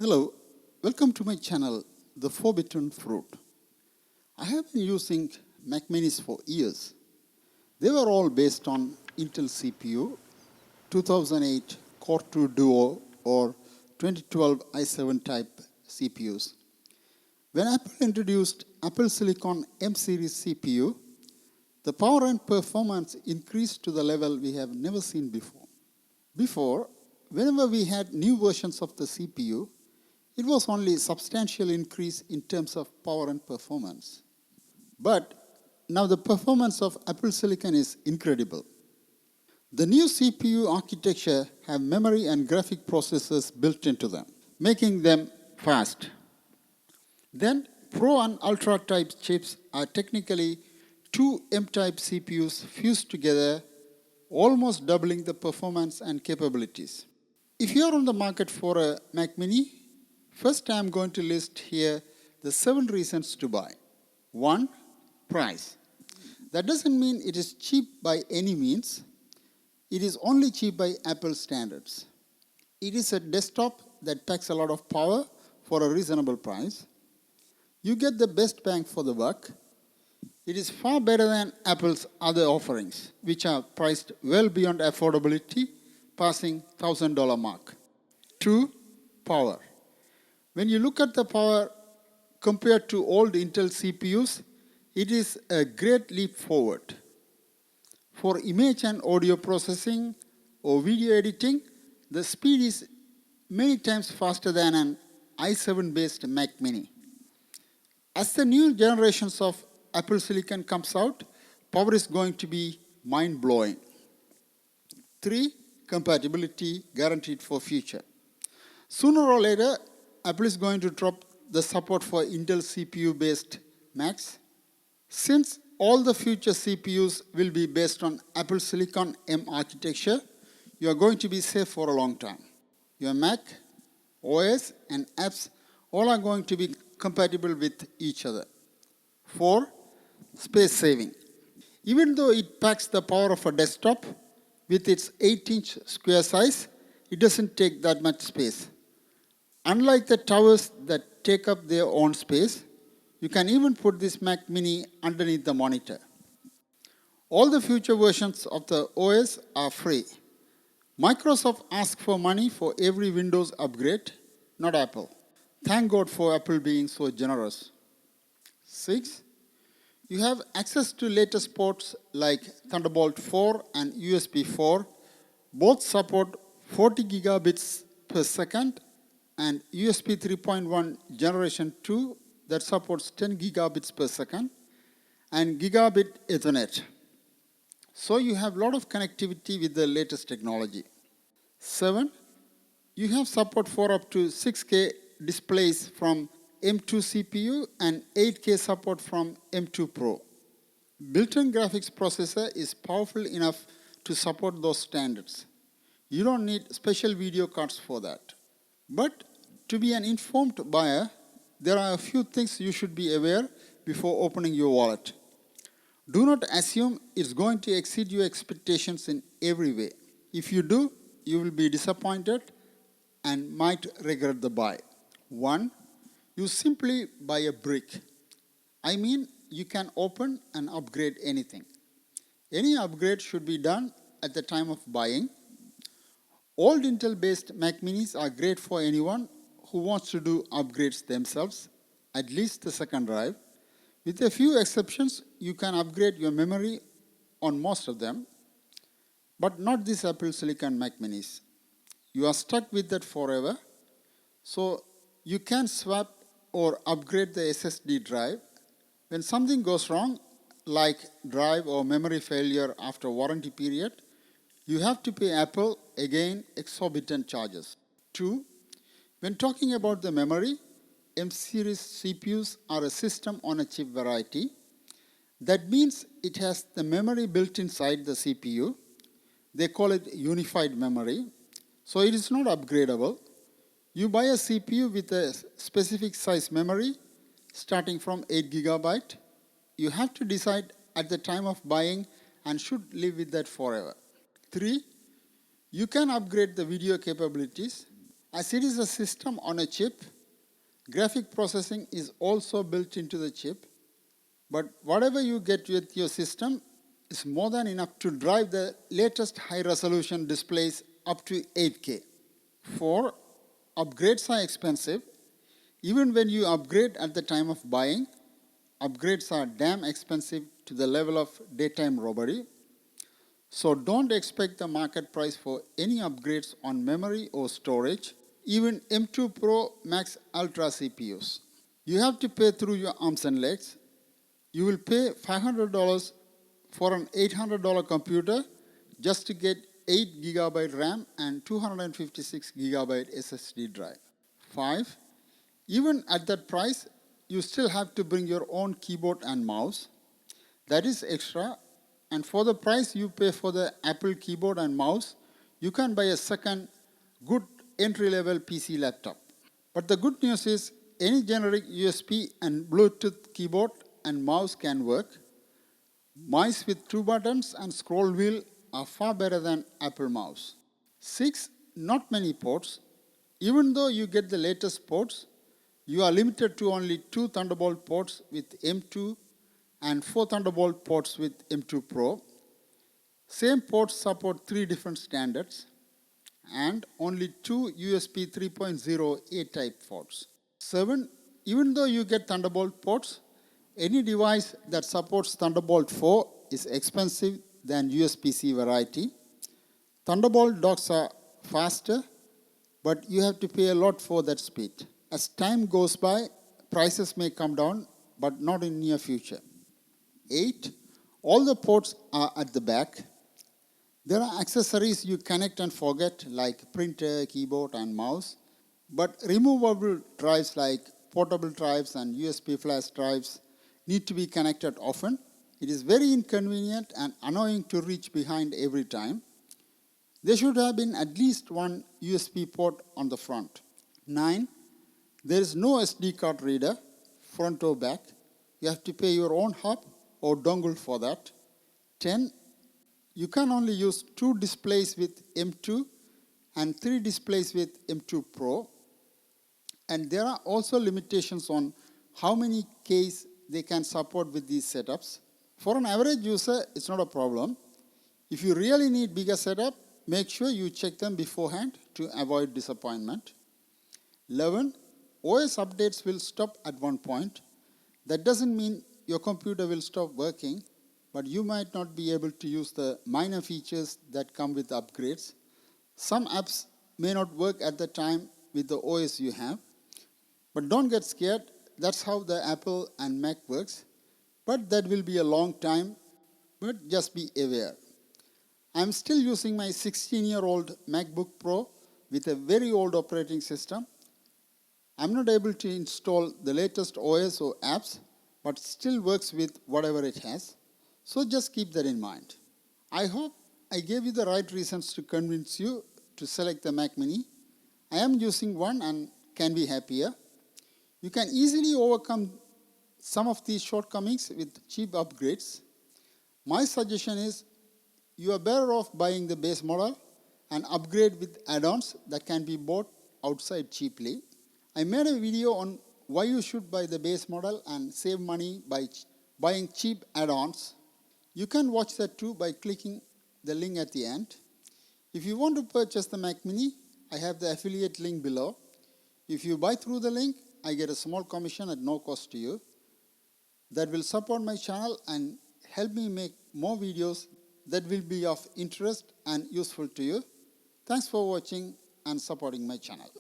Hello, welcome to my channel, The Forbidden Fruit. I have been using Mac Minis for years. They were all based on Intel CPU, 2008 Core 2 Duo or 2012 i7 type CPUs. When Apple introduced Apple Silicon M series CPU, the power and performance increased to the level we have never seen before. Before, whenever we had new versions of the CPU, it was only a substantial increase in terms of power and performance. But now the performance of Apple Silicon is incredible. The new CPU architecture have memory and graphic processors built into them, making them fast. Then Pro and Ultra type chips are technically two M-type CPUs fused together, almost doubling the performance and capabilities. If you are on the market for a Mac Mini, first I am going to list here the 7 reasons to buy. 1. Price. That doesn't mean it is cheap by any means. It is only cheap by Apple standards. It is a desktop that packs a lot of power for a reasonable price. You get the best bang for the buck. It is far better than Apple's other offerings, which are priced well beyond affordability, passing $1,000 mark. 2. Power. When you look at the power compared to old Intel CPUs, it is a great leap forward. For image and audio processing or video editing, the speed is many times faster than an i7-based Mac Mini. As the new generations of Apple Silicon comes out, power is going to be mind-blowing. 3. Compatibility guaranteed for future. Sooner or later, Apple is going to drop the support for Intel CPU-based Macs. Since all the future CPUs will be based on Apple Silicon M architecture, you are going to be safe for a long time. Your Mac, OS, and apps all are going to be compatible with each other. 4. Space saving. Even though it packs the power of a desktop, with its 8-inch square size, it doesn't take that much space. Unlike the towers that take up their own space, you can even put this Mac Mini underneath the monitor. All the future versions of the OS are free. Microsoft asks for money for every Windows upgrade, not Apple. Thank God for Apple being so generous. 6. You have access to latest ports like Thunderbolt 4 and USB 4. Both support 40 gigabits per second and USB 3.1 generation 2 that supports 10 gigabits per second and gigabit Ethernet. So you have a lot of connectivity with the latest technology. 7. You have support for up to 6K displays from M2 CPU and 8K support from M2 Pro. Built-in graphics processor is powerful enough to support those standards. You don't need special video cards for that. But to be an informed buyer, there are a few things you should be aware before opening your wallet. Do not assume it's going to exceed your expectations in every way. If you do, you will be disappointed and might regret the buy. 1. You simply buy a brick. I mean, you can open and upgrade anything. Any upgrade should be done at the time of buying. Old Intel-based Mac Minis are great for anyone who wants to do upgrades themselves, at least the second drive. With a few exceptions, you can upgrade your memory on most of them, but not these Apple Silicon Mac Minis. You are stuck with that forever, so you can swap or upgrade the SSD drive. When something goes wrong, like drive or memory failure after warranty period, you have to pay Apple, again, exorbitant charges. 2. When talking about the memory, M-series CPUs are a system-on-a-chip variety. That means it has the memory built inside the CPU. They call it unified memory. So it is not upgradable. You buy a CPU with a specific size memory, starting from 8 gigabyte. You have to decide at the time of buying and should live with that forever. 3. You can upgrade the video capabilities. As it is a system on a chip, graphic processing is also built into the chip, but whatever you get with your system is more than enough to drive the latest high-resolution displays up to 8K. 4. Upgrades are expensive. Even when you upgrade at the time of buying, upgrades are damn expensive to the level of daytime robbery. So don't expect the market price for any upgrades on memory or storage, even M2 Pro Max Ultra CPUs. You have to pay through your arms and legs. You will pay $500 for an $800 computer just to get 8 GB RAM and 256 GB SSD drive. 5. Even at that price, you still have to bring your own keyboard and mouse. That is extra, and for the price you pay for the Apple keyboard and mouse, you can buy a second good entry-level PC laptop. But the good news is any generic USB and Bluetooth keyboard and mouse can work. Mice with 2 buttons and scroll wheel are far better than Apple mouse. 6. Not many ports. Even though you get the latest ports, you are limited to only 2 Thunderbolt ports with M2 and 4 Thunderbolt ports with M2 Pro. Same ports support 3 different standards and only 2 USB 3.0 A-type ports. 7. Even though you get Thunderbolt ports, any device that supports Thunderbolt 4 is expensive than USB-C variety. Thunderbolt docks are faster, but you have to pay a lot for that speed. As time goes by, prices may come down, but not in near future. 8. All the ports are at the back. There are accessories you connect and forget like printer, keyboard and mouse, but removable drives like portable drives and USB flash drives need to be connected often. It is very inconvenient and annoying to reach behind every time. There should have been at least one USB port on the front. 9. There is no SD card reader, front or back. You have to pay your own hub or dongle for that. 10. You can only use 2 displays with M2 and 3 displays with M2 Pro. And there are also limitations on how many Ks they can support with these setups. For an average user, it's not a problem. If you really need bigger setup, make sure you check them beforehand to avoid disappointment. 11. OS updates will stop at one point. That doesn't mean your computer will stop working, but you might not be able to use the minor features that come with upgrades. Some apps may not work at the time with the OS you have. But don't get scared. That's how the Apple and Mac works. But that will be a long time, but just be aware. I'm still using my 16-year-old MacBook Pro with a very old operating system. I'm not able to install the latest OS or apps, but still works with whatever it has. So just keep that in mind. I hope I gave you the right reasons to convince you to select the Mac Mini. I am using one and can be happier. You can easily overcome some of these shortcomings with cheap upgrades. My suggestion is you are better off buying the base model and upgrade with add-ons that can be bought outside cheaply. I made a video on why you should buy the base model and save money by buying cheap add-ons. You can watch that too by clicking the link at the end. If you want to purchase the Mac Mini, I have the affiliate link below. If you buy through the link, I get a small commission at no cost to you. That will support my channel and help me make more videos that will be of interest and useful to you. Thanks for watching and supporting my channel.